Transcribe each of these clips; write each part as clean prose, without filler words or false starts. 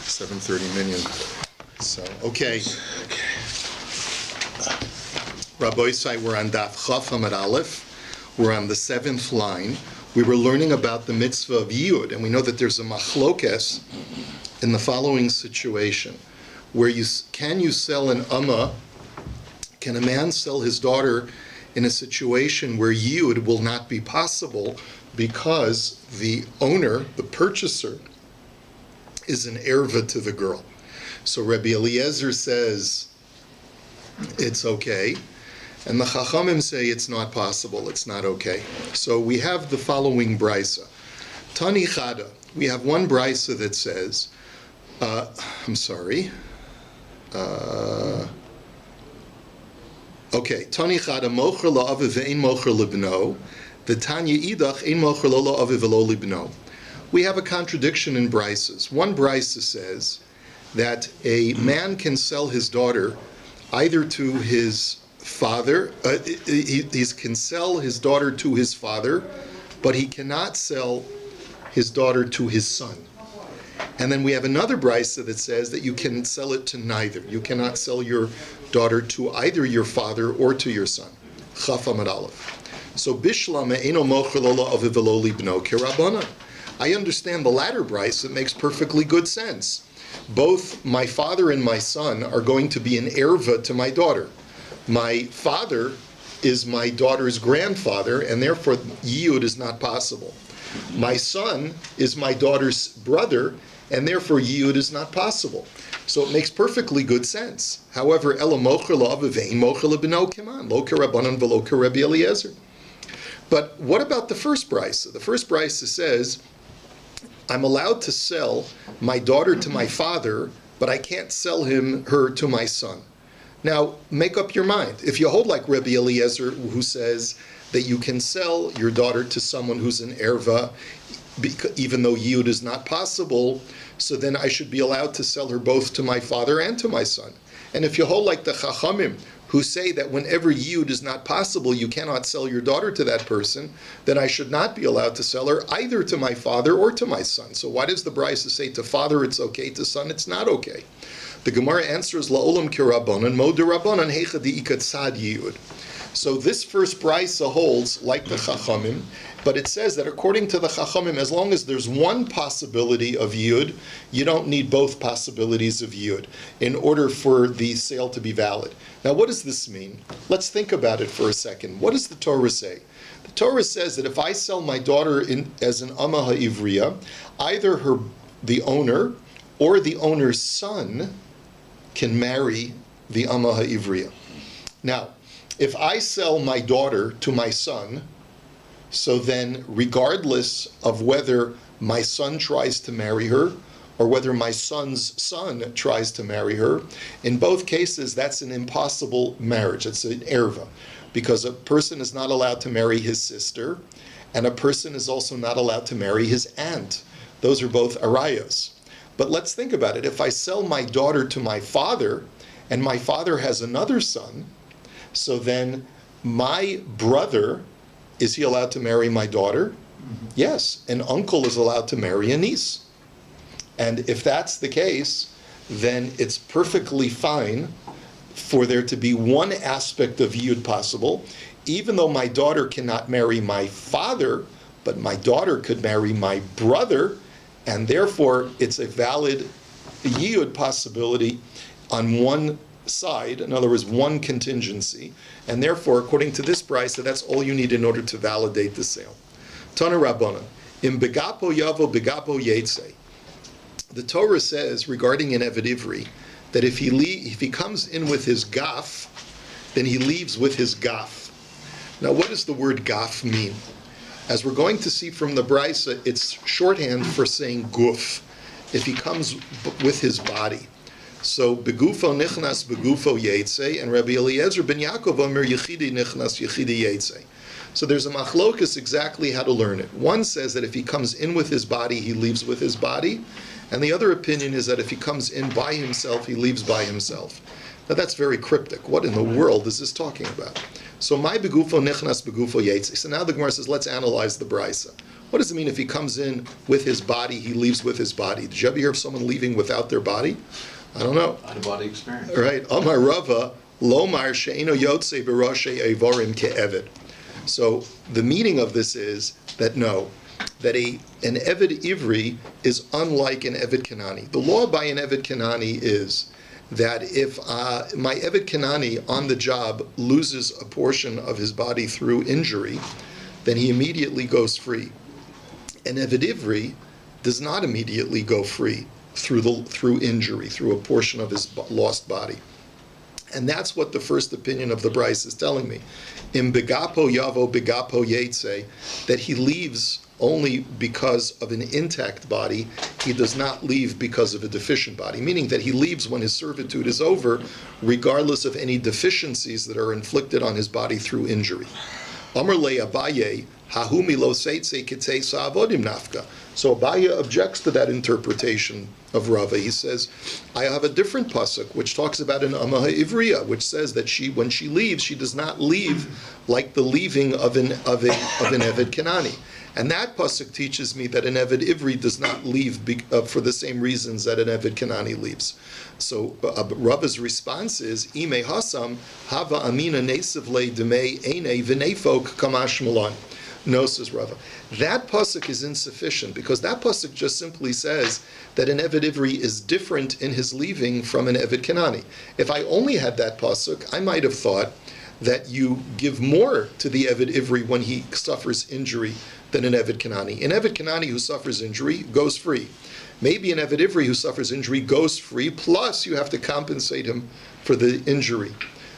7:30 million. So, okay. Rabbi say we're on DAF Chaf Hamad Aleph. We're on the 7th line. We were learning about the mitzvah of Yud, and we know that there's a machlokes in the following situation, where you sell an Amma, can a man sell his daughter in a situation where Yud will not be possible because the owner, the purchaser, is an erva to the girl. So Rabbi Eliezer says it's okay, and the Chachamim say it's not possible, it's not okay. So we have the following brisa. Tani Chada, we have one brisa that says, okay, Tani Chada mocher la'aviv ve'ein mocher libno, the Tanya idach ein mocher lo la'aviv ve'lo libno. We have a contradiction in brises. One brisa says that a man can sell his daughter either to his father, he can sell his daughter to his father, but he cannot sell his daughter to his son. And then we have another brisa that says that you can sell it to neither. You cannot sell your daughter to either your father or to your son. Chaf Amud Aleph. So Bishlam eino mocher lo la'aviv ve'lo libno kerabanan. I understand the latter brisa. It makes perfectly good sense. Both my father and my son are going to be an erva to my daughter. My father is my daughter's grandfather, and therefore yiyud is not possible. My son is my daughter's brother, and therefore yiyud is not possible. So it makes perfectly good sense. However, ela mocher la'aviv ve'ein mocher libno kiman lo kerabanan ve'lo keRabbi Eliezer. But what about the first brisa? The first brisa says, I'm allowed to sell my daughter to my father, but I can't sell her to my son. Now, make up your mind. If you hold like Rabbi Eliezer, who says that you can sell your daughter to someone who's an erva, even though yiyud is not possible, so then I should be allowed to sell her both to my father and to my son. And if you hold like the Chachamim, who say that whenever yiyud is not possible, you cannot sell your daughter to that person, then I should not be allowed to sell her either to my father or to my son. So why does the brisa say to father it's okay, to son it's not okay? The Gemara answers, La'olam kirabanan, mo derabanan heicha di'ikat sad yiyud. So this first brisa holds like the Chachamim, but it says that according to the Chachamim, as long as there's one possibility of yiyud, you don't need both possibilities of yiyud in order for the sale to be valid. Now, what does this mean? Let's think about it for a second. What does the Torah say? The Torah says that if I sell my daughter as an Amma ha'ivriya, either the owner or the owner's son can marry the Amma ha'ivriya. Now, if I sell my daughter to my son, so then regardless of whether my son tries to marry her or whether my son's son tries to marry her, in both cases that's an impossible marriage. It's an erva, because a person is not allowed to marry his sister, and a person is also not allowed to marry his aunt. Those are both Aryas. But let's think about it. If I sell my daughter to my father, and my father has another son, so then my brother, is he allowed to marry my daughter? Mm-hmm. Yes, an uncle is allowed to marry a niece. And if that's the case, then it's perfectly fine for there to be one aspect of yiyud possible, even though my daughter cannot marry my father, but my daughter could marry my brother, and therefore it's a valid yiyud possibility on one side, in other words, one contingency, and therefore, according to this brisa, that's all you need in order to validate the sale. Tana Rabbanan, im begapo yavo begapo yetze. The Torah says regarding an Eved Ivri that if he comes in with his gaf, then he leaves with his gaf. Now, what does the word gaf mean? As we're going to see from the brisa, it's shorthand for saying guf. If he comes with his body. So begufo nichnas begufo yetze, and Rabbi Eliezer ben Yaakov omer yechidi nichnas yechidi yetze. So there's a machlokus exactly how to learn it. One says that if he comes in with his body, he leaves with his body, and the other opinion is that if he comes in by himself, he leaves by himself. Now that's very cryptic. What in the world is this talking about? So my begufo nichnas begufo yetze. So now the Gemara says, let's analyze the brisa. What does it mean if he comes in with his body, he leaves with his body? Did you ever hear of someone leaving without their body? I don't know. Out-of-body experience. Right. Amar Rava, Lomar she'eno yotze b'roshe evorim ke'evid. So the meaning of this is that no, that an Eved Ivri is unlike an Eved Kanani. The law by an Eved Kanani is that if my Eved Kanani on the job loses a portion of his body through injury, then he immediately goes free. An Eved Ivri does not immediately go free through injury, through a portion of his lost body. And that's what the first opinion of the Bryce is telling me. In Begapo Yavo Begapo Yetze, that he leaves only because of an intact body, he does not leave because of a deficient body, meaning that he leaves when his servitude is over, regardless of any deficiencies that are inflicted on his body through injury. Amar le Abaye, Hahumi lo seitze kitei sa'avodim nafka. So Abaya objects to that interpretation of Rava. He says, I have a different pasuk which talks about an Amaha Ivriya, which says that when she leaves, she does not leave like the leaving of an Eved Kanani. And that pasuk teaches me that an Eved Ivri does not leave for the same reasons that an Eved Kanani leaves. So Rava's response is, Ime hasam hava amina nesiv le demei eine v'nefok kamash malan. No, says Rava. That pasuk is insufficient because that pasuk just simply says that an Eved Ivri is different in his leaving from an Eved Kanani. If I only had that pasuk, I might have thought that you give more to the Eved Ivri when he suffers injury than an Eved Kanani. An Eved Kanani who suffers injury goes free. Maybe an Eved Ivri who suffers injury goes free, plus you have to compensate him for the injury.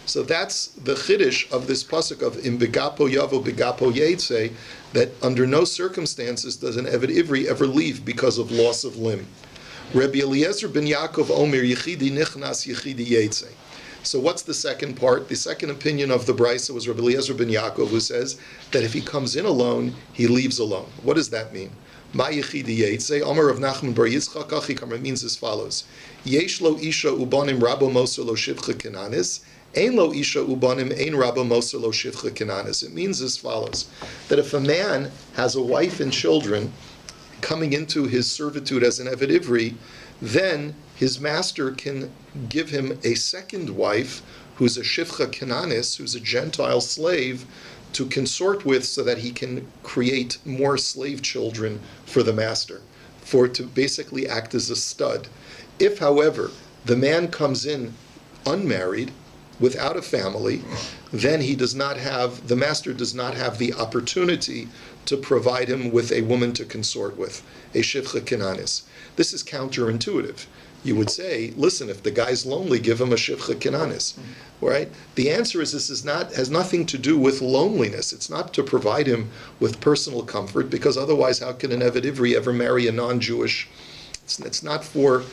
So that's the chiddush of this pasuk of im begapo yavo begapo yetze, that under no circumstances does an Eved Ivri ever leave because of loss of limb. Rabbi Eliezer ben Yaakov Omer yichidi nichnas yichidi yetze. So what's the second part? The second opinion of the Brisa was Rabbi Eliezer ben Yaakov, who says that if he comes in alone, he leaves alone. What does that mean? Ma yichidi yetze, Omer of Nachman bar Yitzchak Achikam, it means as follows. Yesh lo isha ubanim rabo moser lo shivcha kenanis, ein lo isha ubanim ein rabo moser lo shivcha kenanis. It means as follows, that if a man has a wife and children coming into his servitude as an Eved Ivri, then his master can give him a second wife who's a shivcha kenanis, who's a Gentile slave, to consort with so that he can create more slave children for the master, to basically act as a stud. If, however, the man comes in unmarried, without a family, then the master does not have the opportunity to provide him with a woman to consort with, a shivcha kenanis. This is counterintuitive. You would say, listen, if the guy's lonely, give him a shivcha kenanis, right? The answer is has nothing to do with loneliness. It's not to provide him with personal comfort, because otherwise how can an Eved Ivri ever marry a non-Jewish? It's not for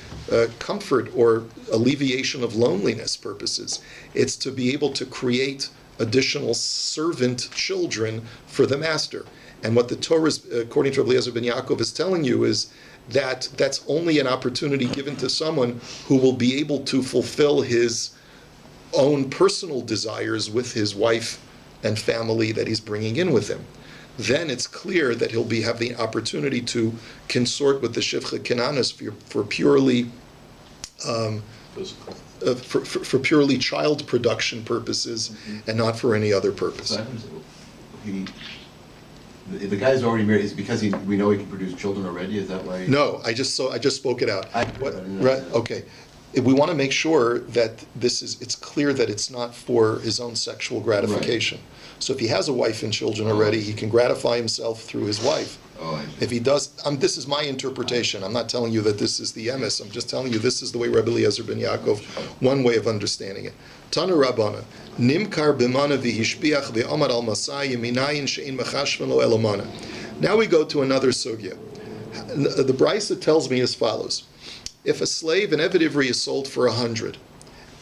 comfort or alleviation of loneliness purposes. It's to be able to create additional servant children for the master. And what the Torah, according to Rabbi Eliezer ben Yaakov, is telling you is that that's only an opportunity given to someone who will be able to fulfill his own personal desires with his wife and family that he's bringing in with him. Then it's clear that he'll have the opportunity to consort with the shivcha kenanis for purely for purely child production purposes, and not for any other purpose. So if the guy's already married, is it because we know he can produce children already? Is that why? No, I just spoke it out. Right? Okay. We want to make sure that it's clear that it's not for his own sexual gratification. Right. So if he has a wife and children already, he can gratify himself through his wife. If he does, this is my interpretation. I'm not telling you that this is the emes. I'm just telling you this is the way Rabbi Eliezer ben Yaakov, one way of understanding it. Tana Rabbana, Nimkar b'mana v'hishpiach v'amar al masai minayin she'in mechashvan lo elamana. Now we go to another sugya. The Brisa tells me as follows. If a slave, an Eved Ivri, is sold for 100,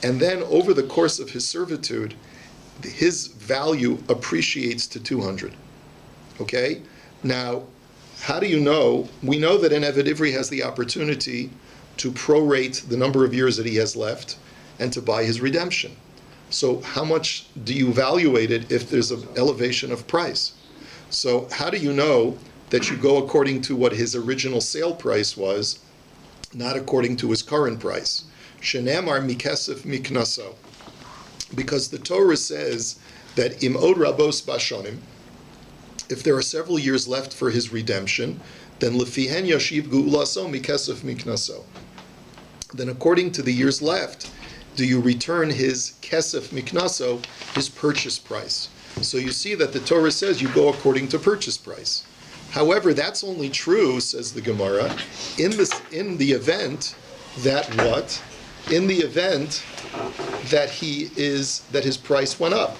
and then over the course of his servitude, his value appreciates to 200. Okay? Now, how do you know? We know that an Eved Ivri has the opportunity to prorate the number of years that he has left and to buy his redemption. So how much do you evaluate it if there's an elevation of price? So how do you know that you go according to what his original sale price was, not according to his current price. Shenemar mikesef miknaso. Because the Torah says that im od rabos bashonim, if there are several years left for his redemption, then lefihen yashiv geulaso mikesef miknaso. Then according to the years left, do you return his kesef miknaso, his purchase price. So you see that the Torah says you go according to purchase price. However, that's only true, says the Gemara, in the event that what? In the event that his price went up.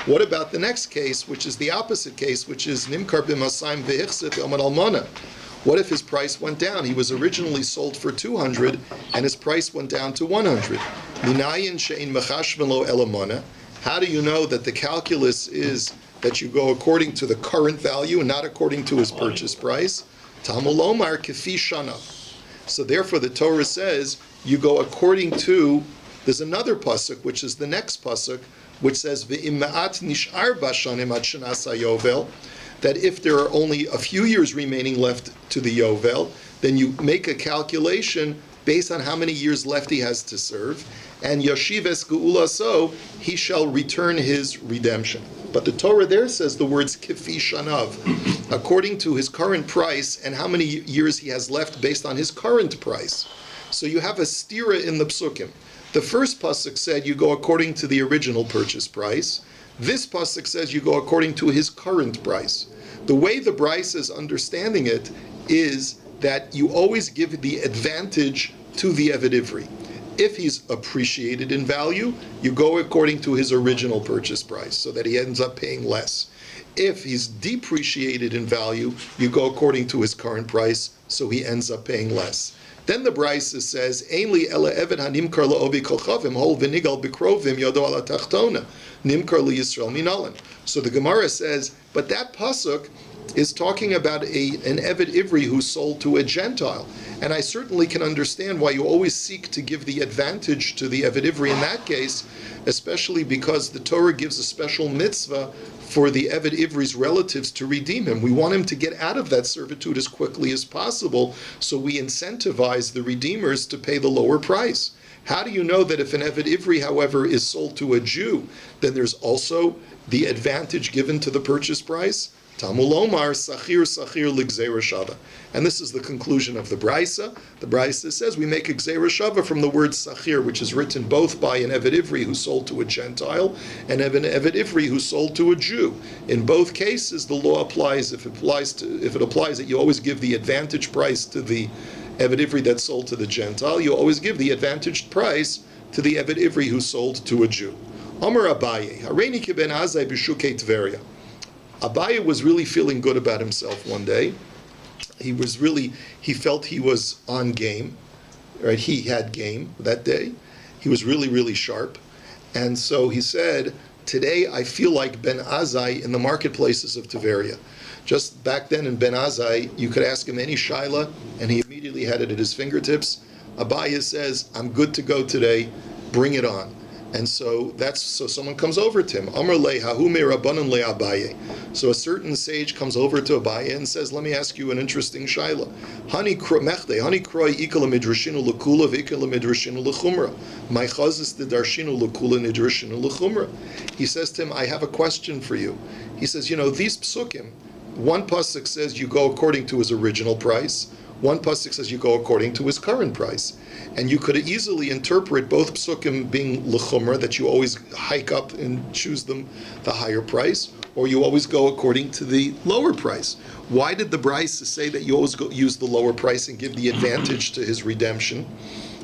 What about the next case, which is the opposite case, which is nimkar b'masayim v'hichset omen almana? What if his price went down? He was originally sold for 200, and his price went down to 100. Minayin she'in mechashven lo elamana. How do you know that the calculus is that you go according to the current value and not according to his purchase price? Tamulomar kefi shana. So therefore the Torah says you go according to, there's another pasuk, which is the next pasuk, which says V'im ma'at nish'ar bashanim at shenasa yovel, that if there are only a few years remaining left to the yovel, then you make a calculation based on how many years left he has to serve, and yashiv es geulaso, he shall return his redemption. But the Torah there says the words kifi shanav, according to his current price and how many years he has left based on his current price. So you have a stira in the psukim. The first pasuk said you go according to the original purchase price. This pasuk says you go according to his current price. The way the Bryce is understanding it is that you always give the advantage to the Eved Ivri. If he's appreciated in value, you go according to his original purchase price, so that he ends up paying less. If he's depreciated in value, you go according to his current price, so he ends up paying less. Then the Brisa says, "Ainli ela eved hanimkar laobi kolchavim hol v'nigal b'krovim yodo ala tachtona nimkar liyisrael minalan." So the Gemara says, but that pasuk is talking about an Eved Ivri who sold to a Gentile. And I certainly can understand why you always seek to give the advantage to the Eved Ivri in that case, especially because the Torah gives a special mitzvah for the Eved Ivri's relatives to redeem him. We want him to get out of that servitude as quickly as possible, so we incentivize the redeemers to pay the lower price. How do you know that if an Eved Ivri, however, is sold to a Jew, then there's also the advantage given to the purchase price? Talmud Omar, Sachir Ligzeira Shava. And this is the conclusion of the Brisa. The Brisa says we make a Gzeira Shava from the word Sachir, which is written both by an Eved Ivri who sold to a Gentile and an Eved Ivri who sold to a Jew. In both cases, the law applies. If it applies that you always give the advantage price to the Eved Ivri that sold to the Gentile, you always give the advantaged price to the Eved Ivri who sold to a Jew. Amar Abaye, Hareini ki ben Azai b'shukei Tveria. Abaye was really feeling good about himself one day. He felt he was on game, right? He had game that day. He was really, really sharp. And so he said, today I feel like Ben Azai in the marketplaces of Tveria. Just back then in Ben Azai, you could ask him any shaila, and he immediately had it at his fingertips. Abaye says, I'm good to go today, bring it on. And so someone comes over to him. Amar le hahu me rabbanan le Abaye. So a certain sage comes over to Abaye and says, let me ask you an interesting shaila. Hani kroi ikala midrashinu lekula v'ikala midrashinu lechumra. My chazis the darshinu lekula nidrashinu lechumra. He says to him, I have a question for you. He says, these psukim, one pasuk says you go according to his original price. One pasuk says you go according to his current price. And you could easily interpret both psukim being lechumra, that you always hike up and choose the higher price, or you always go according to the lower price. Why did the Brisa say that you always use the lower price and give the advantage to his redemption?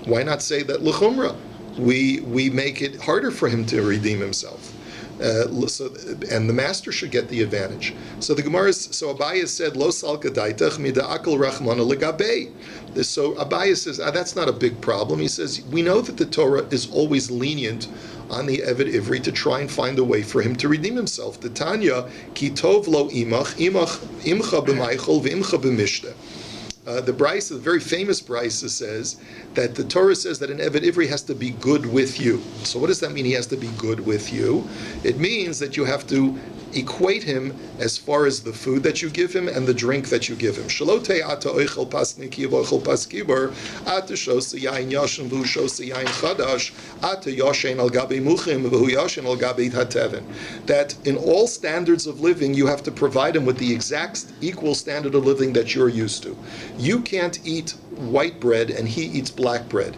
Why not say that lechumra? We make it harder for him to redeem himself. And the master should get the advantage. So the Gemara, Abaye said, Lo salka daitach mida akal rachmana legabei. So Abaye says, that's not a big problem. He says, we know that the Torah is always lenient on the Eved Ivri to try and find a way for him to redeem himself. The Tanya, ki tov lo imach imcha b'maychol v'imcha b'mishta. the Brisa, the very famous Brisa says that the Torah says that an Eved Ivri has to be good with you. So what does that mean, he has to be good with you? It means that you have to equate him as far as the food that you give him and the drink that you give him. Shalote ata oichel pasniki v'oichel paskibar ata shosa yain yashin v'hu shosa yain chadash ata yashin al gabi muchim v'hu yashin al gabi hateven. That in all standards of living, you have to provide him with the exact equal standard of living that you're used to. You can't eat white bread and he eats black bread.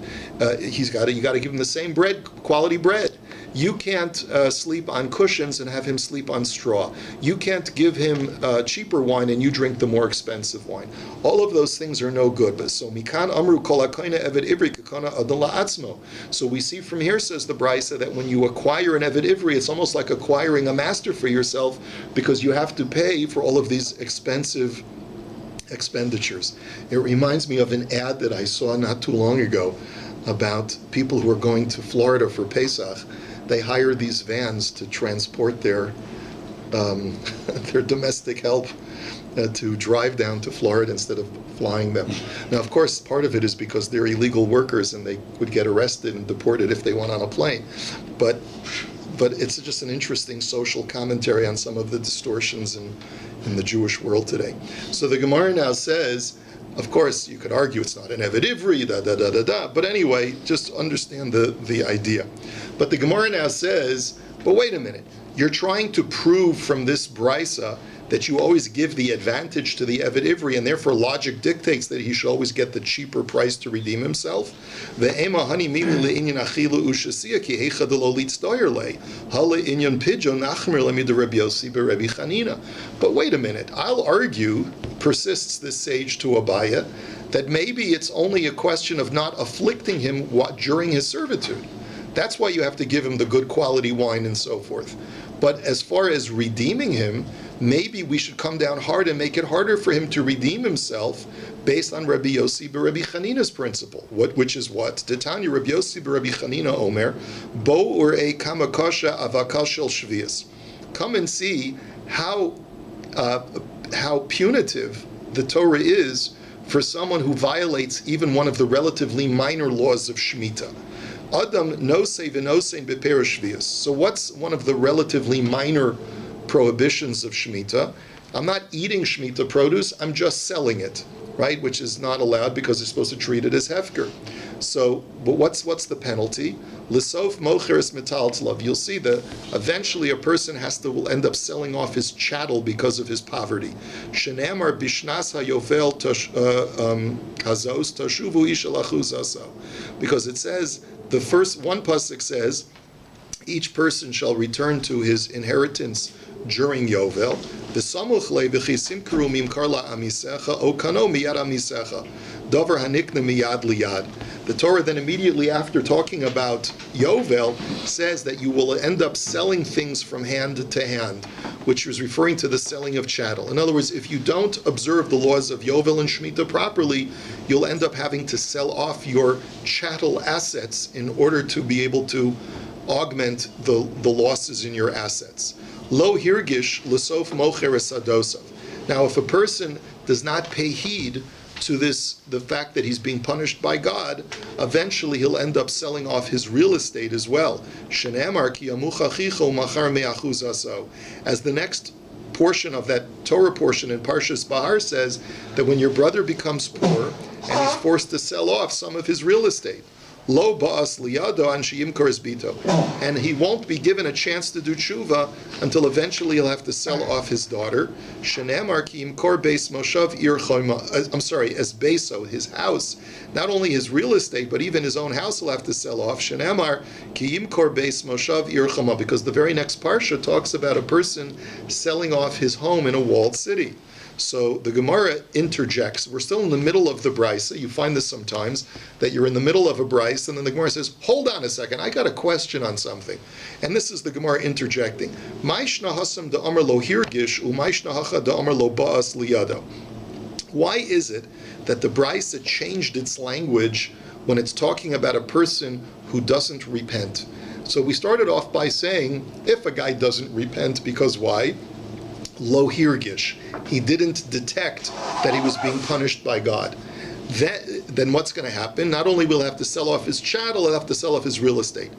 You got to give him the same bread, quality bread. You can't sleep on cushions and have him sleep on straw. You can't give him cheaper wine and you drink the more expensive wine. All of those things are no good. But so mikan amru kol hakoina eved ivri kakona adon la'atzmo. So we see from here, says the Brisa, that when you acquire an eved ivri, it's almost like acquiring a master for yourself, because you have to pay for all of these expensive expenditures. It reminds me of an ad that I saw not too long ago about people who are going to Florida for Pesach. They hire these vans to transport their their domestic help to drive down to Florida instead of flying them. Now, of course, part of it is because they're illegal workers and they would get arrested and deported if they went on a plane. But it's just an interesting social commentary on some of the distortions in the Jewish world today. So the Gemara now says, of course, you could argue it's not an Eved Ivri, but anyway, just understand the idea. But the Gemara now says, but wait a minute, you're trying to prove from this Brisa that you always give the advantage to the Eved Ivri, and therefore logic dictates that he should always get the cheaper price to redeem himself. But wait a minute, I'll argue, persists this sage to Abaya, that maybe it's only a question of not afflicting him during his servitude. That's why you have to give him the good quality wine and so forth. But as far as redeeming him, maybe we should come down hard and make it harder for him to redeem himself based on Rabbi Yossi b'Rabbi Chanina's principle. Which is what? Titanya Rabbi Yossi b'Rabbi Chanina Omer, Bo urei kamakasha avakal shel shvius. Come and see how punitive the Torah is for someone who violates even one of the relatively minor laws of Shemitah. Adam nosei v'nosein b'perish shvius. So what's one of the relatively minor prohibitions of Shemitah? I'm not eating Shemitah produce, I'm just selling it, right? Which is not allowed because you're supposed to treat it as hefker. So, but what's the penalty? L'sof mocheres metaltlav. You'll see that eventually a person will end up selling off his chattel because of his poverty. Shenamar bishnas hayovel hazos tashuvu ishalachu zaso. Because it says, the first one pasuk says, each person shall return to his inheritance during Yovel. The samuch le v'chisim kru mimkar la amisecha o kano miyad amisecha davar hanikna miyad liyad. The Torah then immediately after talking about Yovel says that you will end up selling things from hand to hand, which is referring to the selling of chattel. In other words, if you don't observe the laws of Yovel and Shemitah properly, you'll end up having to sell off your chattel assets in order to be able to augment the losses in your assets. Lo hirgish l'sof mocher esadosav. Now, if a person does not pay heed to the fact that he's being punished by God, eventually he'll end up selling off his real estate as well. Shenamar ki yamuch achicho machar me'achuz aso. As the next portion of that Torah portion in Parshas Bahar says, that when your brother becomes poor and he's forced to sell off some of his real estate, Lo ba'as liyado an sheyimkor es bito, and he won't be given a chance to do tshuva until eventually he'll have to sell off his daughter. Shenamar ki yimkor beis moshav ir choyma. Es beso, his house, not only his real estate but even his own house he'll have to sell off. Shenamar ki yimkor beis moshav ir choma, because the very next parsha talks about a person selling off his home in a walled city. So the Gemara interjects. We're still in the middle of the Brisa. You find this sometimes, that you're in the middle of a Brisa, and then the Gemara says, hold on a second, I got a question on something. And this is the Gemara interjecting. Ma'ishna hasam da amar lo hirgish, u'ma'ishna hacha da amar lo ba'as liyado. Why is it that the Brisa changed its language when it's talking about a person who doesn't repent? So we started off by saying, if a guy doesn't repent, because why? lo hirgish, he didn't detect that he was being punished by God, then what's going to happen? Not only will he have to sell off his chattel, he'll have to sell off his real estate.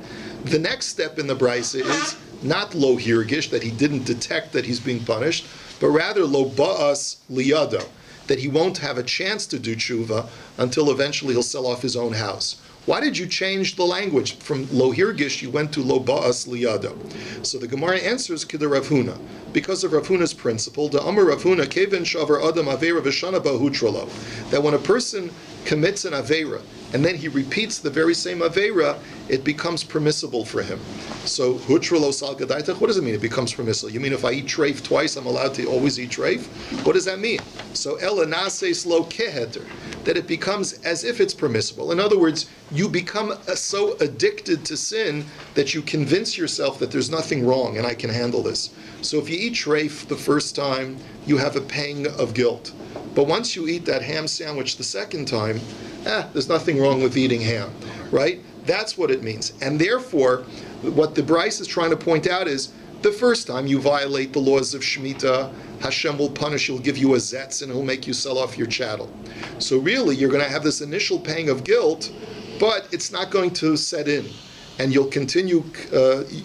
The next step in the brisa is not lo hirgish, that he didn't detect that he's being punished, but rather lo ba'as liyado, that he won't have a chance to do tshuva until eventually he'll sell off his own house. Why did you change the language? From lo hirgish, you went to lo ba'as liyado. So the Gemara answers kidda Rav Huna, because of Rav Huna's principle, the Amar Rav Huna, keven shavar adam avera v'shana bahutralo, that when a person commits an avera, and then he repeats the very same avera, it becomes permissible for him. So, hutralo sal gadaitach, what does it mean? It becomes permissible. You mean if I eat treif twice, I'm allowed to always eat treif? What does that mean? So, ela nases lo keheter, that it becomes as if it's permissible. In other words, you become so addicted to sin that you convince yourself that there's nothing wrong and I can handle this. So if you eat treif the first time, you have a pang of guilt. But once you eat that ham sandwich the second time, there's nothing wrong with eating ham, right? That's what it means. And therefore, what the Bryce is trying to point out is, the first time you violate the laws of Shemitah, Hashem will punish, he'll give you a zetz, and he'll make you sell off your chattel. So really, you're going to have this initial pang of guilt, but it's not going to set in. And you'll continue,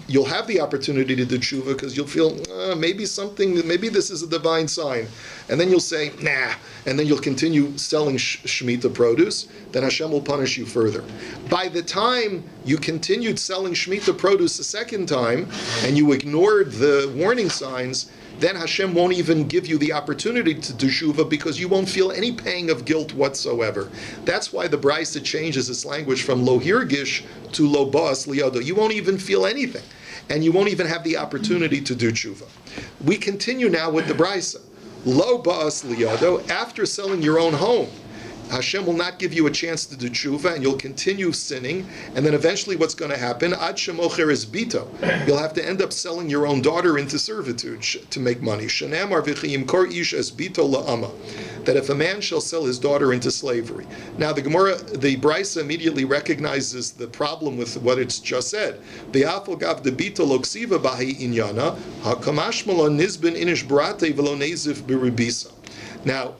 you'll have the opportunity to do tshuva because you'll feel, maybe this is a divine sign. And then you'll say, nah, and then you'll continue selling Shemitah produce, then Hashem will punish you further. By the time you continued selling Shemitah produce a second time, and you ignored the warning signs, then Hashem won't even give you the opportunity to do tshuva because you won't feel any pang of guilt whatsoever. That's why the Brisa changes its language from lo hirgish to lo ba'as liyado. You won't even feel anything, and you won't even have the opportunity to do tshuva. We continue now with the Brisa. Lo ba'as liyado, after selling your own home, Hashem will not give you a chance to do tshuva, and you'll continue sinning, and then eventually what's going to happen? Ad shemocher es bito. You'll have to end up selling your own daughter into servitude to make money. Shenamar v'chiyim kor ish es bito la'ama. That if a man shall sell his daughter into slavery. Now the Gemara, the Brisa immediately recognizes the problem with what it's just said. Be'afal gav de bito lo ksiva bahi inyana, ha'kamash malon nizbin inish brate v'lo nezif b'ribisa. Now,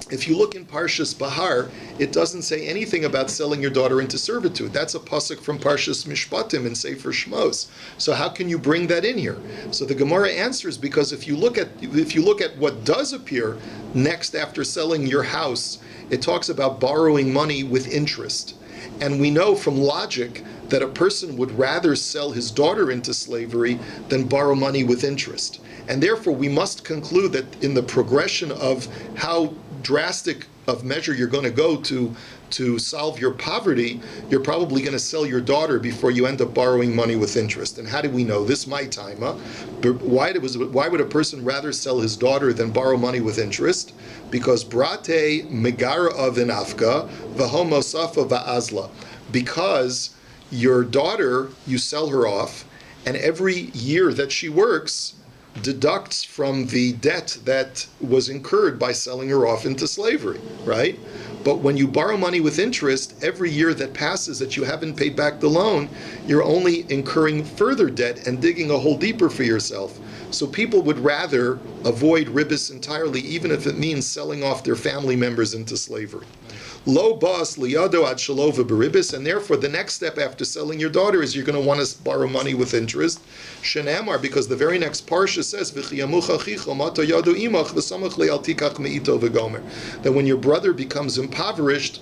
if you look in Parshas Bahar, it doesn't say anything about selling your daughter into servitude. That's a pasuk from Parshas Mishpatim in Sefer Shmos. So how can you bring that in here? So the Gemara answers, because if you look at what does appear next after selling your house, it talks about borrowing money with interest. And we know from logic that a person would rather sell his daughter into slavery than borrow money with interest. And therefore we must conclude that in the progression of how drastic of measure you're going to go to solve your poverty, you're probably going to sell your daughter before you end up borrowing money with interest. And how do we know this? My time, why would a person rather sell his daughter than borrow money with interest? Because brate megara avinafka v'homo safa va'azla. Because your daughter, you sell her off, and every year that she works deducts from the debt that was incurred by selling her off into slavery, right? But when you borrow money with interest, every year that passes that you haven't paid back the loan, you're only incurring further debt and digging a hole deeper for yourself. So people would rather avoid ribis entirely, even if it means selling off their family members into slavery. Lo bas liyado ad shalova beribis, and therefore the next step after selling your daughter is you're going to want to borrow money with interest. Shenamar, because the very next parsha says v'chiyamucha chicho mata yado imach v'samach le'al tikach me'ito v'gomer, that when your brother becomes impoverished,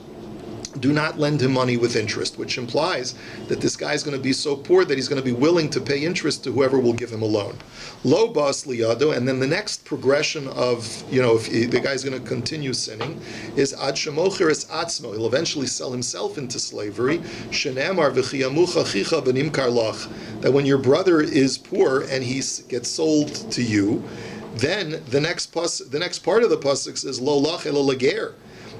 do not lend him money with interest, which implies that this guy is going to be so poor that he's going to be willing to pay interest to whoever will give him a loan. Lo bas liyado, and then the next progression of, if the guy's going to continue sinning, is ad shemocher es atzmo. He'll eventually sell himself into slavery. Shenamar v'chiyamucha chicha v'nimkar lach. That when your brother is poor and he gets sold to you, then the next part of the pasuk says lo lach elo lager,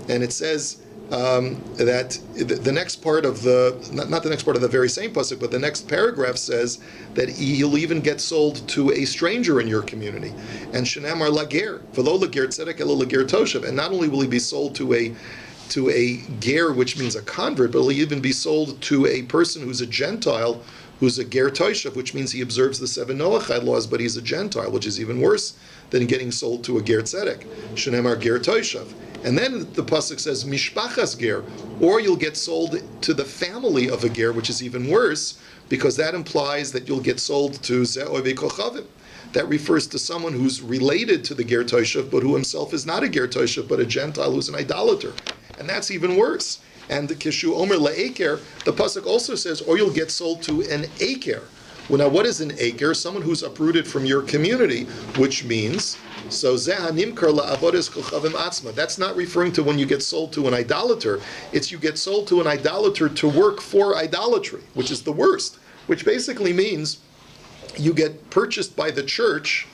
and it says that the next part of not the next part of the very same pasuk, but the next paragraph says that he'll even get sold to a stranger in your community. And shenamar lager, v'lo lager tzedek elo lager toshav. And not only will he be sold to a ger, which means a convert, but he'll even be sold to a person who's a Gentile who's a ger toishav, which means he observes the 7 Noachide laws, but he's a Gentile, which is even worse than getting sold to a ger tzedek. Shenemar ger toishav. And then the pasuk says mishpachas ger, or you'll get sold to the family of a ger, which is even worse, because that implies that you'll get sold to ze'oivei kochavim. That refers to someone who's related to the ger toishav, but who himself is not a ger toishav, but a Gentile who's an idolater. And that's even worse. And the kishu omer la'aker, the pasuk also says, or you'll get sold to an aker. Well, now what is an aker? Someone who's uprooted from your community, which means, so zehanimkar la'avodes kochavim atzma. That's not referring to when you get sold to an idolater. It's you get sold to an idolater to work for idolatry, which is the worst. Which basically means you get purchased by the church,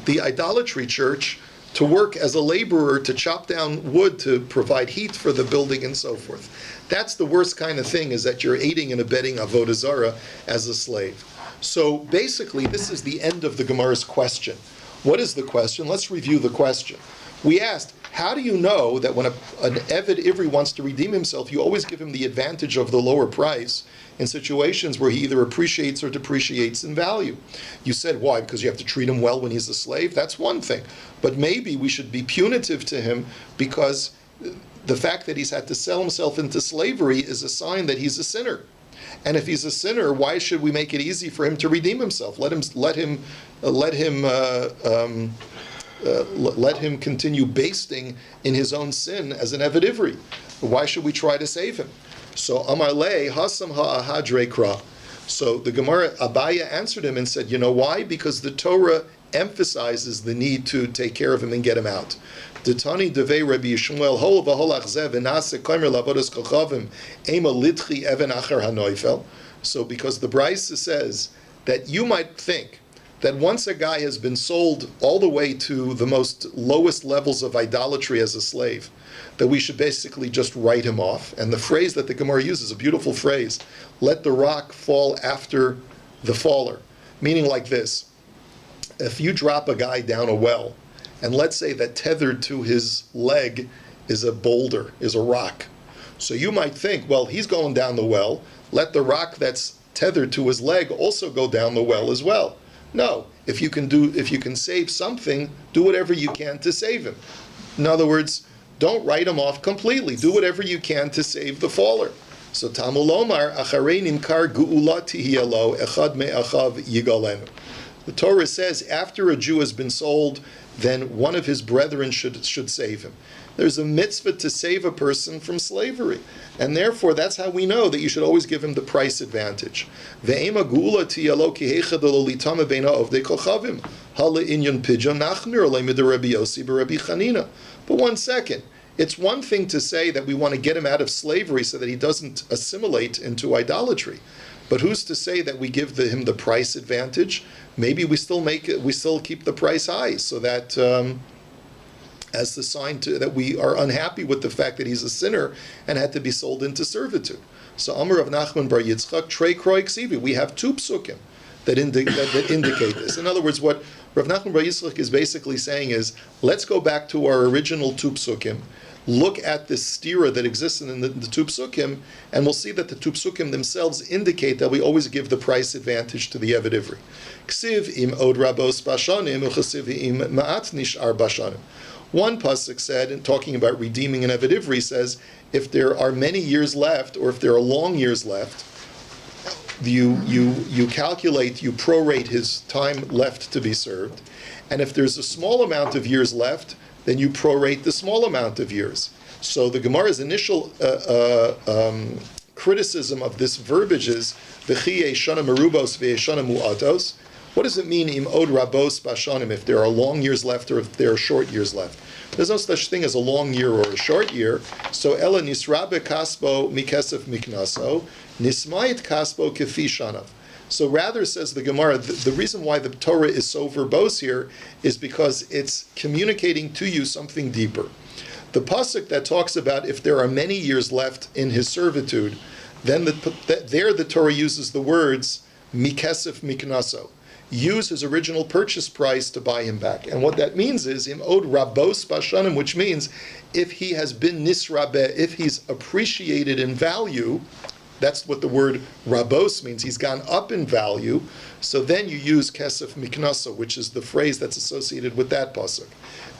the idolatry church, to work as a laborer, to chop down wood, to provide heat for the building, and so forth. That's the worst kind of thing, is that you're aiding and abetting avodah zarah as a slave. So basically, this is the end of the Gemara's question. What is the question? Let's review the question. We asked, how do you know that when an Eved Ivri wants to redeem himself, you always give him the advantage of the lower price in situations where he either appreciates or depreciates in value? You said, why? Because you have to treat him well when he's a slave? That's one thing. But maybe we should be punitive to him because the fact that he's had to sell himself into slavery is a sign that he's a sinner. And if he's a sinner, why should we make it easy for him to redeem himself? Let him continue basting in his own sin as an Eved Ivri. Why should we try to save him? So Amar Le Hasam Ha'ahadre Kra. So the Gemara, Abaya answered him and said, you know why? Because the Torah emphasizes the need to take care of him and get him out. Detani Devei Rabbi Yishmael Hol V'Holach Zev V'Nase Komer Lavodas Kochavim Ema Litchi Even Acher HaNoifel. So because the Brisa says that you might think that once a guy has been sold all the way to the most lowest levels of idolatry as a slave, that we should basically just write him off. And the phrase that the Gemara uses, a beautiful phrase, let the rock fall after the faller. Meaning like this, if you drop a guy down a well, and let's say that tethered to his leg is a boulder, is a rock. So you might think, well, he's going down the well, let the rock that's tethered to his leg also go down the well as well. No, if you can save something, do whatever you can to save him. In other words, don't write him off completely. Do whatever you can to save the faller. So Tamulomar acharei nimkar geula tihiyalo echad me'achav yigalenu. The Torah says after a Jew has been sold, then one of his brethren should save him. There's a mitzvah to save a person from slavery. And therefore, that's how we know that you should always give him the price advantage. But one second. It's one thing to say that we want to get him out of slavery so that he doesn't assimilate into idolatry. But who's to say that we give him the price advantage? Maybe we still keep the price high, so that as the sign that we are unhappy with the fact that he's a sinner and had to be sold into servitude. So Amar of Nachman Bar Yitzchak Trei Kroi Ksivi. We have two psukim that indicate this. In other words, what Rav Nachman Bar Yitzchak is basically saying is, let's go back to our original two psukim. Look at this stira that exists in the two psukim, and we'll see that the two psukim themselves indicate that we always give the price advantage to the Eved Ivri. Ksiv im od rabos bashanim uchasiv im ma'at nishar bashanim. One pasuk said, in talking about redeeming an Eved Ivri, says if there are many years left, or if there are long years left, you calculate, you prorate his time left to be served, and if there's a small amount of years left, then you prorate the small amount of years. So the Gemara's initial criticism of this verbiage is v'chi yeshana merubos v'yeshana mu'atos. What does it mean im od rabos bashanim, if there are long years left or if there are short years left? There's no such thing as a long year or a short year. So ela nisrabe kasbo mikesef miknaso nismayit kasbo kefi shanav. So rather, says the Gemara, the reason why the Torah is so verbose here is because it's communicating to you something deeper. The pasuk that talks about if there are many years left in his servitude, then there the Torah uses the words mikesef miknaso. Use his original purchase price to buy him back. And what that means is im od rabos bashanim, which means if he has been nisrabe, if he's appreciated in value, That's what the word rabos means. He's gone up in value. So then you use kesef miknasa, which is the phrase that's associated with that pasuk.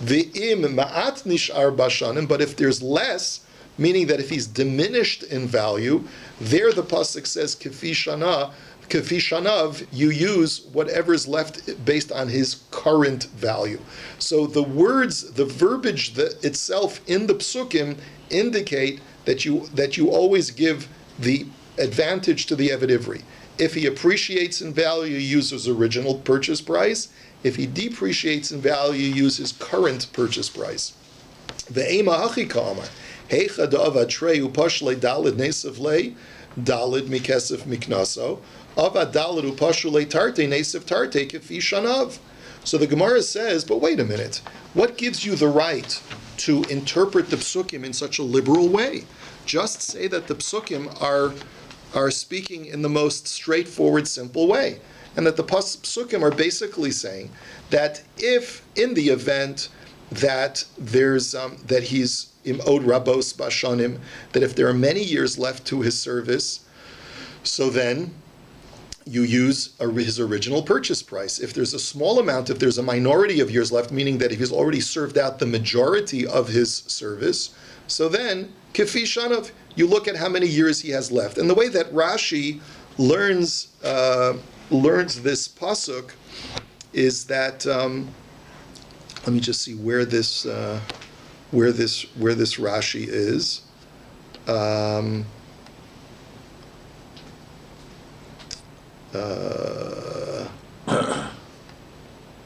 V'im ma'at nishar bashanim, but if there's less, meaning that if he's diminished in value, there the pasuk says kefi shanav, you use whatever's left based on his current value. So the words, the verbiage itself in the psukim indicate that you always give the advantage to the Eved Ivri. If he appreciates in value, you use his original purchase price. If he depreciates in value, you use his current purchase price. Ve'ema hachi kama heicha da'ava trei upashle dalid nesav le dalid mikesef miknaso ava dalid upashu le tarte nesav tarte kefi shanav. So the Gemara says, but wait a minute, what gives you the right to interpret the psukim in such a liberal way? Just say that the psukim are speaking in the most straightforward, simple way, and that the psukim are basically saying that if, in the event that there's that he's imod rabos bashanim, that if there are many years left to his service, so then you use his original purchase price. If there's a small amount, if there's a minority of years left, meaning that if he's already served out the majority of his service, so then kefi shanav, you look at how many years he has left. And the way that Rashi learns this pasuk is that let me just see where this Rashi is.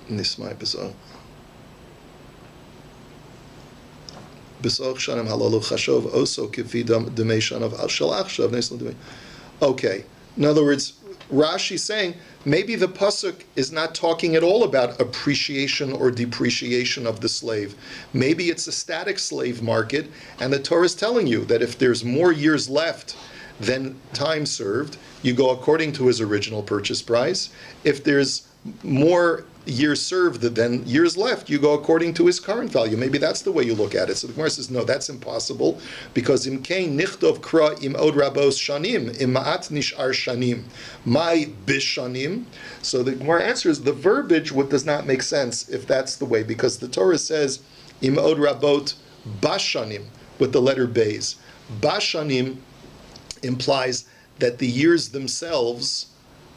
Nismai B'Zoch. Okay. In other words, Rashi's saying maybe the pasuk is not talking at all about appreciation or depreciation of the slave. Maybe it's a static slave market, and the Torah is telling you that if there's more years left than time served, you go according to his original purchase price. If there's more years served than years left, you go according to his current value. Maybe that's the way you look at it. So the Gemara says, no, that's impossible, because im kein nichtov kra im od rabos shanim, im ma'at nishar shanim, my bishanim. So the Gemara answers, the verbiage does not make sense if that's the way, because the Torah says im od rabot bashanim, with the letter bays. Bashanim implies that the years themselves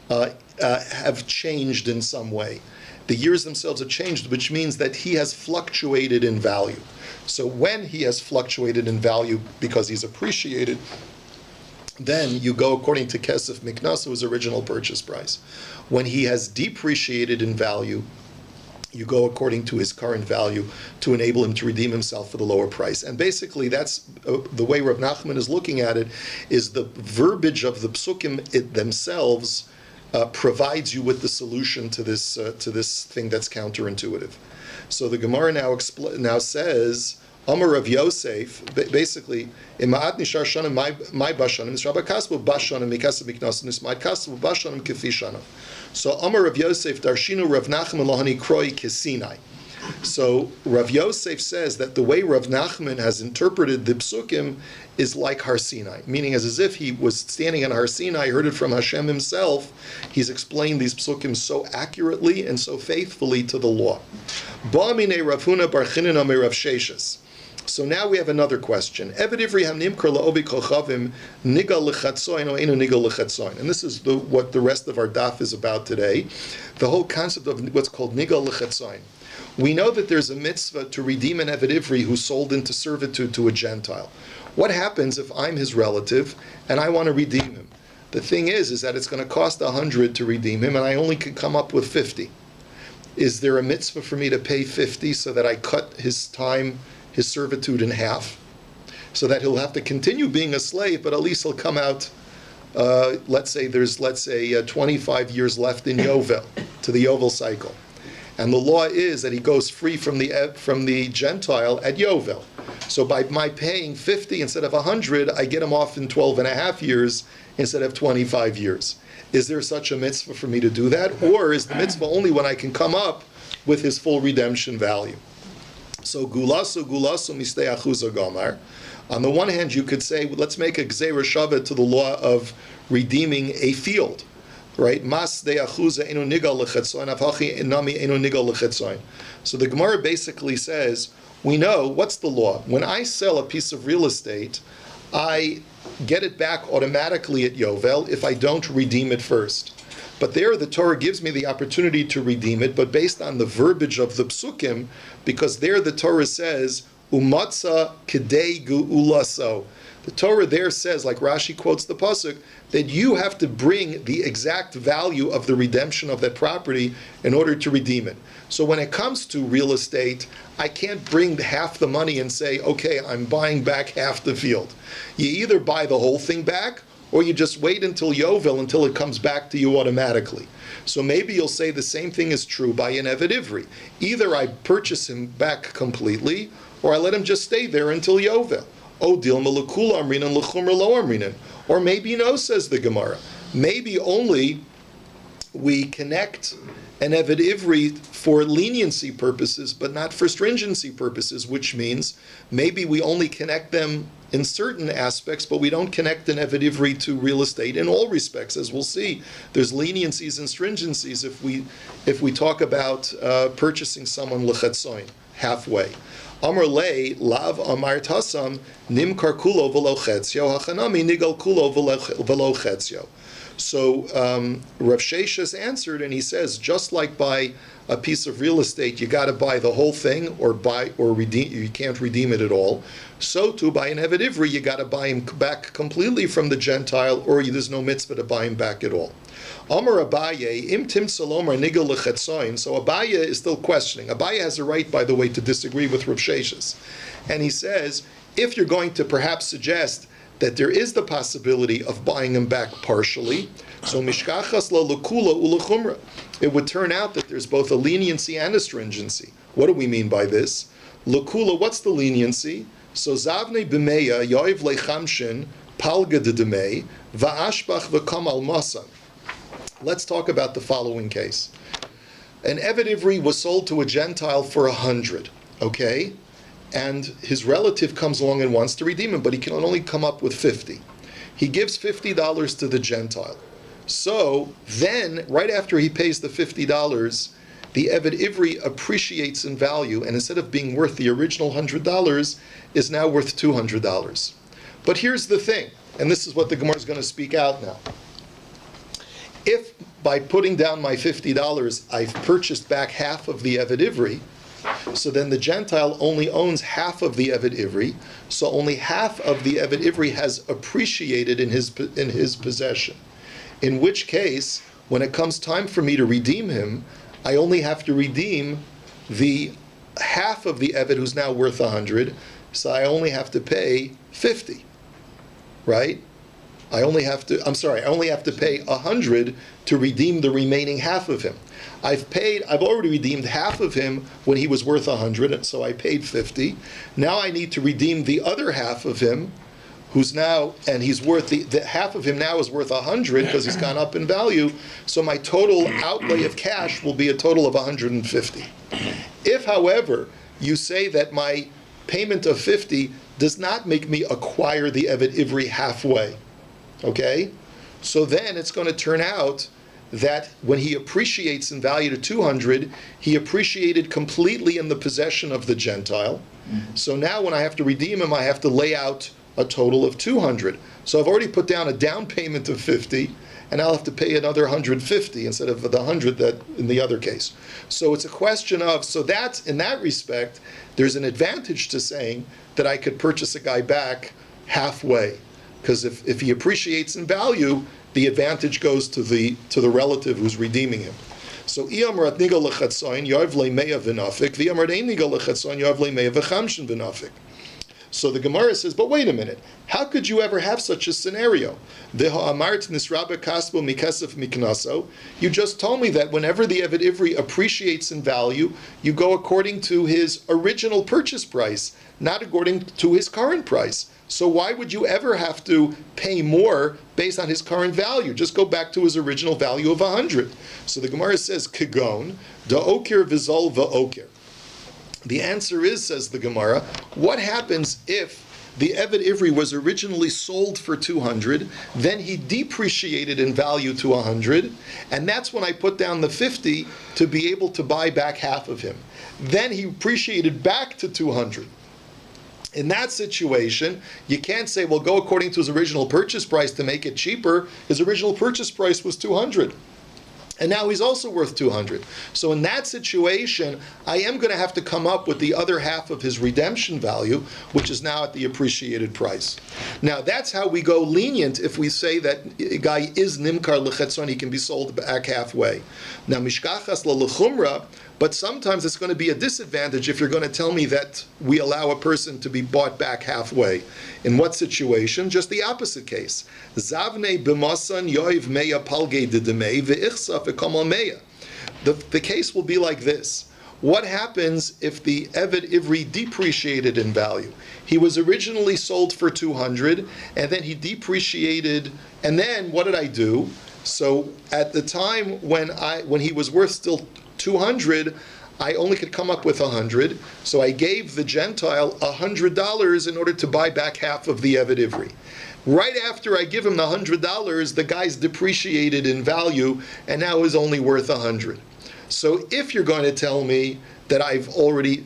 have changed in some way. The years themselves have changed, which means that he has fluctuated in value. So when he has fluctuated in value because he's appreciated, then you go according to Kesef Miknaso, his original purchase price. When he has depreciated in value, you go according to his current value to enable him to redeem himself for the lower price. And basically that's the way Rav Nachman is looking at it, is the verbiage of the psukim themselves provides you with the solution to this thing that's counterintuitive. So the Gemara now says, Amar Rav Yosef, basically, Ima'at nishar shanim my bashanim, Neshama kasbu bashanim mikasab miknasim, Nisma'at kasbu bashanim kefi shanim. So Amar Rav Yosef, Darshinu Rav Nachman lohani kroi kesinai. So Rav Yosef says that the way Rav Nachman has interpreted the psukim is like Har Sinai, meaning as if he was standing on Har Sinai, heard it from Hashem himself. He's explained these psukim so accurately and so faithfully to the law. Ba'amine Rav Huna bar Chinan amei Rav Sheshes. So now we have another question. Eved Ivri hamnimkar la'obi kochavim nigal lechatzoin or enu nigal lechatzoin. And this is what the rest of our DAF is about today. The whole concept of what's called nigal lechatzoin. We know that there's a mitzvah to redeem an Eved Ivri who's sold into servitude to a Gentile. What happens if I'm his relative and I want to redeem him? The thing is that it's going to cost 100 to redeem him, and I only can come up with 50. Is there a mitzvah for me to pay 50 so that I cut his time, his servitude in half, so that he'll have to continue being a slave, but at least he'll come out, let's say 25 years left in Yovel, to the Yovel cycle. And the law is that he goes free from the Gentile at Yovel. So by my paying 50 instead of 100, I get him off in 12 and a half years instead of 25 years. Is there such a mitzvah for me to do that? Or is the mitzvah only when I can come up with his full redemption value? So gulasu mistei achuza gomar. On the one hand, you could say, let's make a gzeira shava to the law of redeeming a field, right? Mas de achuza eno nigal lechetzoin, avhachi enami eno nigal lechetzoin. So the Gemara basically says, we know, what's the law? When I sell a piece of real estate, I get it back automatically at Yovel if I don't redeem it first. But there the Torah gives me the opportunity to redeem it, but based on the verbiage of the psukim, because there the Torah says, umatza kedei geulaso. The Torah there says, like Rashi quotes the pasuk, that you have to bring the exact value of the redemption of that property in order to redeem it. So when it comes to real estate, I can't bring half the money and say, okay, I'm buying back half the field. You either buy the whole thing back, or you just wait until Yovel, until it comes back to you automatically. So maybe you'll say the same thing is true by an Eved Ivri. Either I purchase him back completely, or I let him just stay there until Yovel. O dilma l'kula amrinan l'chumra lo amrinan. Or maybe no, says the Gemara. Maybe only we connect an Eved Ivri for leniency purposes, but not for stringency purposes, which means maybe we only connect them in certain aspects, but we don't connect an Eved Ivri to real estate in all respects. As we'll see, there's leniencies and stringencies if we talk about purchasing someone l'chetzoin, halfway. Amar lei lav amar tasam nimkar kulo v'lo chetzio hachanami nigal kulo v'lo chetzio. So Rav Sheshes answered, and he says, just like by a piece of real estate, you got to buy the whole thing, or redeem. You can't redeem it at all. So too, by an Eved Ivri, you got to buy him back completely from the Gentile, or there's no mitzvah to buy him back at all. Amar Abaye, im tim salomar nigel lechetzoin. So Abaye is still questioning. Abaye has a right, by the way, to disagree with Rav Sheshes. And he says, if you're going to perhaps suggest that there is the possibility of buying him back partially, so mishkachas la lekula ulechumra, it would turn out that there's both a leniency and a stringency. What do we mean by this? Lekula, what's the leniency? So zavne b'meya yoiv lechamshin palga dedemei va'ashbach v'kamal masan. Let's talk about the following case. An Eved Ivri was sold to a Gentile for 100, okay? And his relative comes along and wants to redeem him, but he can only come up with 50. He gives $50 to the Gentile. So then, right after he pays the $50, the Eved Ivri appreciates in value, and instead of being worth the original $100, is now worth $200. But here's the thing, and this is what the Gemara is going to speak out now. If by putting down my $50, I've purchased back half of the Eved Ivri, so then the Gentile only owns half of the Eved Ivri, so only half of the Eved Ivri has appreciated in his possession. In which case, when it comes time for me to redeem him, I only have to redeem the half of the Eved who's now worth 100, so I only have to pay 50, right? I only have to pay 100 to redeem the remaining half of him. I've already redeemed half of him when he was worth 100, so I paid 50. Now I need to redeem the other half of him, who's now, and he's worth, the half of him now is worth 100 because he's gone up in value, so my total outlay of cash will be a total of 150. If, however, you say that my payment of 50 does not make me acquire the Eved Ivri halfway, okay? So then it's going to turn out that when he appreciates in value to 200, he appreciated completely in the possession of the Gentile. So now when I have to redeem him, I have to lay out a total of 200. So I've already put down a down payment of 50, and I'll have to pay another 150 instead of the 100 that in the other case. So it's a question of, so that in that respect, there's an advantage to saying that I could purchase a guy back halfway. Because if he appreciates in value, the advantage goes to the relative who's redeeming him. So iyamrat nigal lechatzoin yav le'meya v'nafik v'yamrat ein nigal lechatzoin yav le'meya v'chamshin v'nafik. So the Gemara says, but wait a minute, how could you ever have such a scenario? V'ha'amart nisraba kasbo mikasef miknaso. You just told me that whenever the Eved Ivri appreciates in value, you go according to his original purchase price, not according to his current price. So why would you ever have to pay more based on his current value? Just go back to his original value of 100. So the Gemara says, Kigon, da'okir v'zol va'okir. The answer is, says the Gemara, what happens if the Eved Ivri was originally sold for 200, then he depreciated in value to 100, and that's when I put down the 50 to be able to buy back half of him. Then he appreciated back to 200. In that situation, you can't say, well, go according to his original purchase price to make it cheaper. His original purchase price was 200. And now he's also worth 200. So in that situation, I am going to have to come up with the other half of his redemption value, which is now at the appreciated price. Now that's how we go lenient if we say that a guy is nimkar l'chetzon, he can be sold back halfway. Now mishkachas l'chumra, but sometimes it's going to be a disadvantage if you're going to tell me that we allow a person to be bought back halfway. In what situation? Just the opposite case. Zavne b'masan yoiv meya palge didemei ve'ichsa v'kamal meya. The case will be like this. What happens if the Eved Ivri depreciated in value? He was originally sold for 200, and then he depreciated, and then what did I do? So at the time when he was worth still 200, I only could come up with 100, so I gave the Gentile $100 in order to buy back half of the Eved Ivri. Right after I give him the $100, the guy's depreciated in value and now is only worth 100. So if you're going to tell me that I've already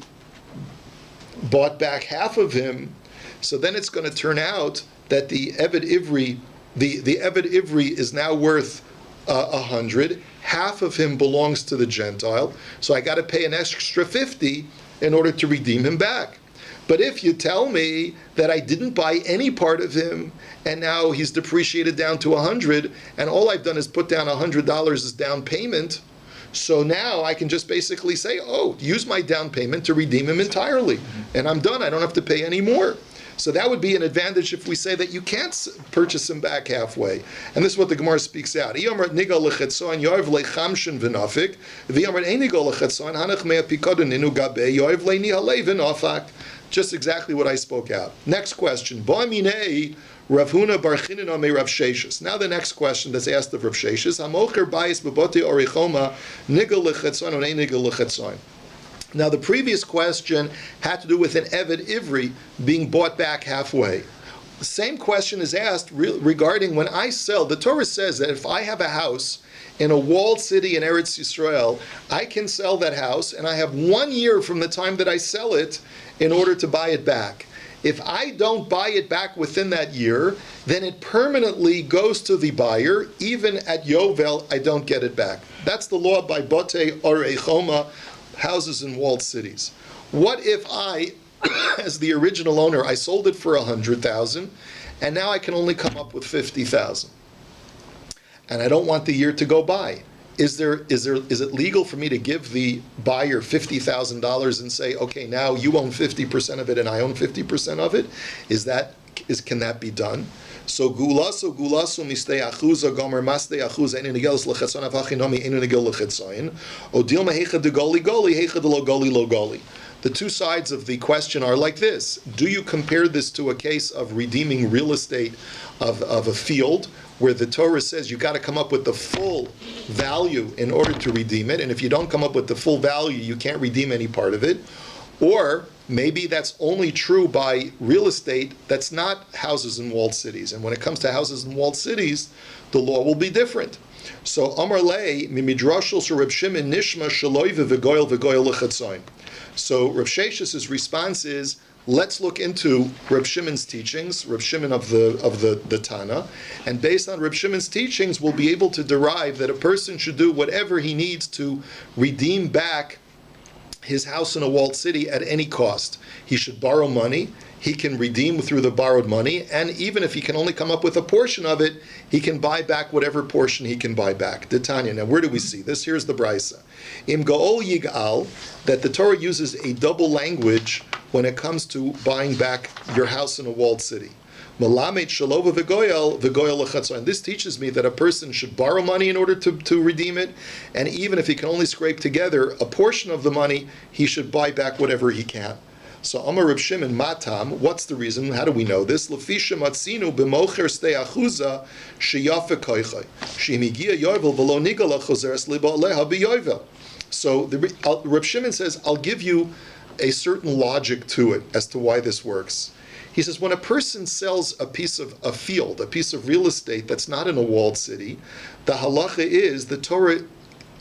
bought back half of him, so then it's going to turn out that the Eved Ivri, the Eved Ivri is now worth 100. Half of him belongs to the Gentile, so I got to pay an extra 50 in order to redeem him back. But if you tell me that I didn't buy any part of him, and now he's depreciated down to 100, and all I've done is put down $100 as down payment, so now I can just basically say, oh, use my down payment to redeem him entirely, and I'm done. I don't have to pay any more. So that would be an advantage if we say that you can't purchase him back halfway. And this is what the Gemara speaks out. Just exactly what I spoke out. Next question. Now the next question that's asked of Rav Sheshes. Now the previous question had to do with an Eved Ivri being bought back halfway. The same question is asked regarding when I sell. The Torah says that if I have a house in a walled city in Eretz Yisrael, I can sell that house and I have 1 year from the time that I sell it in order to buy it back. If I don't buy it back within that year, then it permanently goes to the buyer. Even at Yovel, I don't get it back. That's the law by Bote Orei Choma, houses in walled cities. What if I, as the original owner, I sold it for 100,000, and now I can only come up with 50,000, and I don't want the year to go by? Is it legal for me to give the buyer $50,000 and say, okay, now you own 50% of it and I own 50% of it? Can that be done? So gulasu mistei achuza gomer mastei achuza enu negelos lechetzon avachinomi enu negel lechetzon odilma hecha de goli goli hecha de lo goli. The two sides of the question are like this. Do you compare this to a case of redeeming real estate of a field where the Torah says you got to come up with the full value in order to redeem it, and if you don't come up with the full value, you can't redeem any part of it? Or maybe that's only true by real estate that's not houses in walled cities. And when it comes to houses in walled cities, the law will be different. So Amar Lei, Mimidrashel Reb Shimon Nishma Shaloi v'Vegoyel Lechatzoin. So Rav Shesh's response is, let's look into Reb Shimon's teachings, Reb Shimon of the Tana, and based on Reb Shimon's teachings, we'll be able to derive that a person should do whatever he needs to redeem back his house in a walled city at any cost. He should borrow money, he can redeem through the borrowed money, and even if he can only come up with a portion of it, he can buy back whatever portion he can buy back. Tanya. Now where do we see this? Here's the Brisa. Im Go'ol Yigal, that the Torah uses a double language when it comes to buying back your house in a walled city. Malamed Shalova V'Goyel Lechatzoin. This teaches me that a person should borrow money in order to redeem it, and even if he can only scrape together a portion of the money, he should buy back whatever he can. So Amar Reb Shimon Matam, what's the reason? How do we know this? Lefisha matzinu b'mocher stei achuza sheyafe koichai shemigia yovel v'lo nigala chozeres liba aleha b'yovel. So Reb Shimon says, I'll give you a certain logic to it as to why this works. He says, when a person sells a piece of a field, a piece of real estate that's not in a walled city, the halacha is the Torah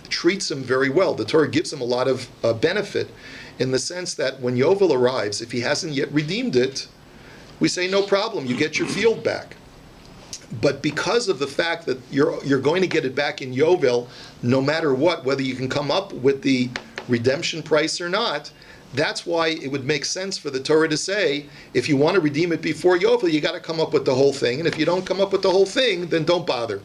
treats him very well. The Torah gives him a lot of benefit in the sense that when Yovel arrives, if he hasn't yet redeemed it, we say, no problem, you get your field back. But because of the fact that you're going to get it back in Yovel, no matter what, whether you can come up with the redemption price or not, that's why it would make sense for the Torah to say, if you want to redeem it before Yovel, you got to come up with the whole thing. And if you don't come up with the whole thing, then don't bother.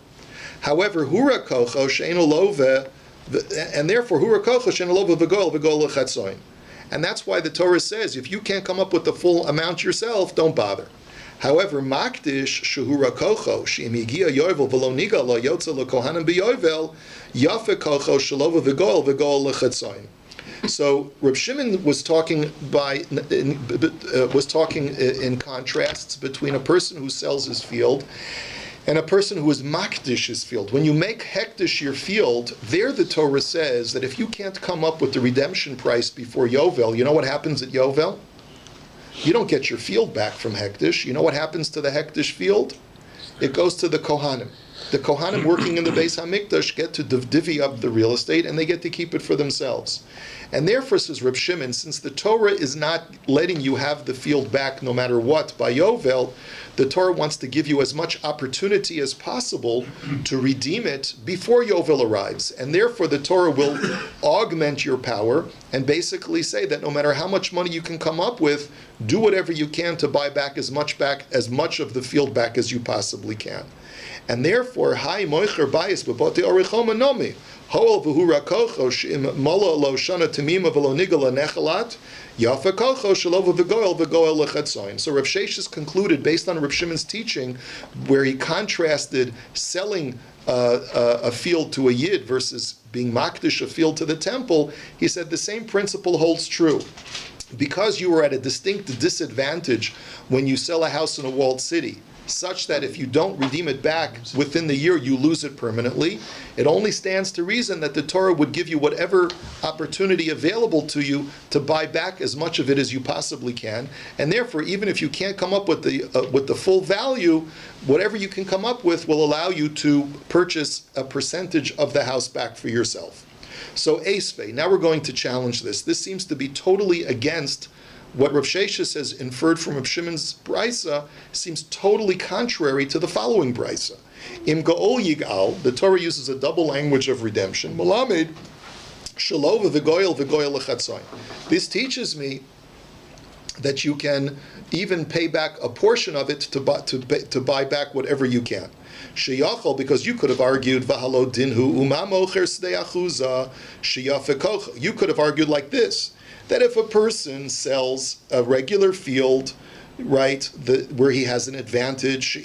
However, hura kocho she'eno love, and therefore hura kocho she'eno love v'goel v'goel lechatzoin. And that's why the Torah says, if you can't come up with the full amount yourself, don't bother. However, makdish shehura kocho she'im higia yovel v'lo niga lo yotza lekohanim b'yovel yafe kocho shelova v'goel v'goel lechatzoin. So Reb Shimon was talking in contrasts between a person who sells his field and a person who is makdish his field. When you make hektish your field, there the Torah says that if you can't come up with the redemption price before Yovel, you know what happens at Yovel? You don't get your field back from hektish. You know what happens to the hektish field? It goes to the Kohanim. The Kohanim working in the Beis HaMikdash get to divvy up the real estate and they get to keep it for themselves. And therefore, says Reb Shimon, since the Torah is not letting you have the field back no matter what by Yovel, the Torah wants to give you as much opportunity as possible to redeem it before Yovel arrives. And therefore, the Torah will augment your power and basically say that no matter how much money you can come up with, do whatever you can to buy back as much of the field back as you possibly can. And therefore, Hai Moicher Bayis B'Boti Orichoma Nomi. Hoel v'hura kocho she'im mola lo shana temima v'lo nigala nechalat yafa kocho shalova v'goel v'goel lechatzoin. So Rav Sheshes concluded, based on Rav Shimon's teaching, where he contrasted selling a field to a yid versus being makdish a field to the temple, he said the same principle holds true. Because you are at a distinct disadvantage when you sell a house in a walled city, such that if you don't redeem it back within the year, you lose it permanently, it only stands to reason that the Torah would give you whatever opportunity available to you to buy back as much of it as you possibly can. And therefore, even if you can't come up with the full value, whatever you can come up with will allow you to purchase a percentage of the house back for yourself. So Esvei, now we're going to challenge this. This seems to be totally against what Rav Sheshes has inferred from Rav Shimon's brisa, seems totally contrary to the following brisa. Im Go'ol Yigal, the Torah uses a double language of redemption. Melamed Shalova v'goyel lechatzoin. This teaches me that you can even pay back a portion of it to buy back whatever you can. Sheyachol, because you could have argued v'halo dinhu uma mocher sdei achuza sheyafe kocha. You could have argued like this, that if a person sells a regular field, right, where he has an advantage, that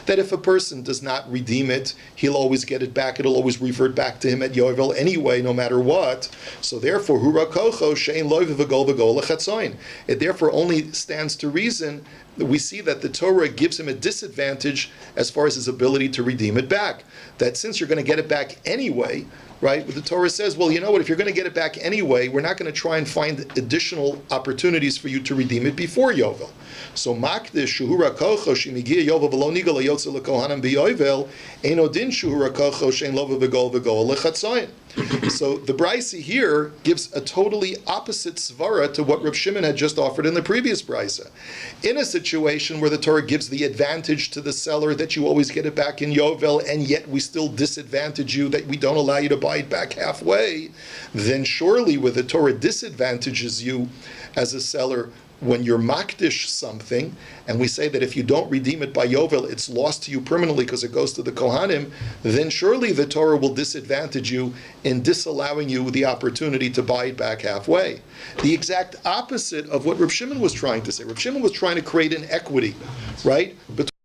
if a person does not redeem it, he'll always get it back, it'll always revert back to him at Yovel anyway, no matter what. So therefore, it therefore only stands to reason that we see that the Torah gives him a disadvantage as far as his ability to redeem it back. That since you're going to get it back anyway, right? The Torah says, well, you know what, if you're going to get it back anyway, we're not going to try and find additional opportunities for you to redeem it before Yovel. So, Makdish, Shuhura Kocho, Shimigia Yovel, Velo Nigala Yotze Lekohanim B'Yovel, Eino Din Shuhura Kocho, Shein Lova V'Gol V'Gol Lechatzoyin. So the Brisa here gives a totally opposite svara to what Reb Shimon had just offered in the previous Brisa. In a situation where the Torah gives the advantage to the seller that you always get it back in Yovel, and yet we still disadvantage you, that we don't allow you to buy it back halfway, then surely where the Torah disadvantages you as a seller when you're makdish something, and we say that if you don't redeem it by Yovel, it's lost to you permanently because it goes to the Kohanim, then surely the Torah will disadvantage you in disallowing you the opportunity to buy it back halfway. The exact opposite of what Reb Shimon was trying to say. Reb Shimon was trying to create an equity, right, between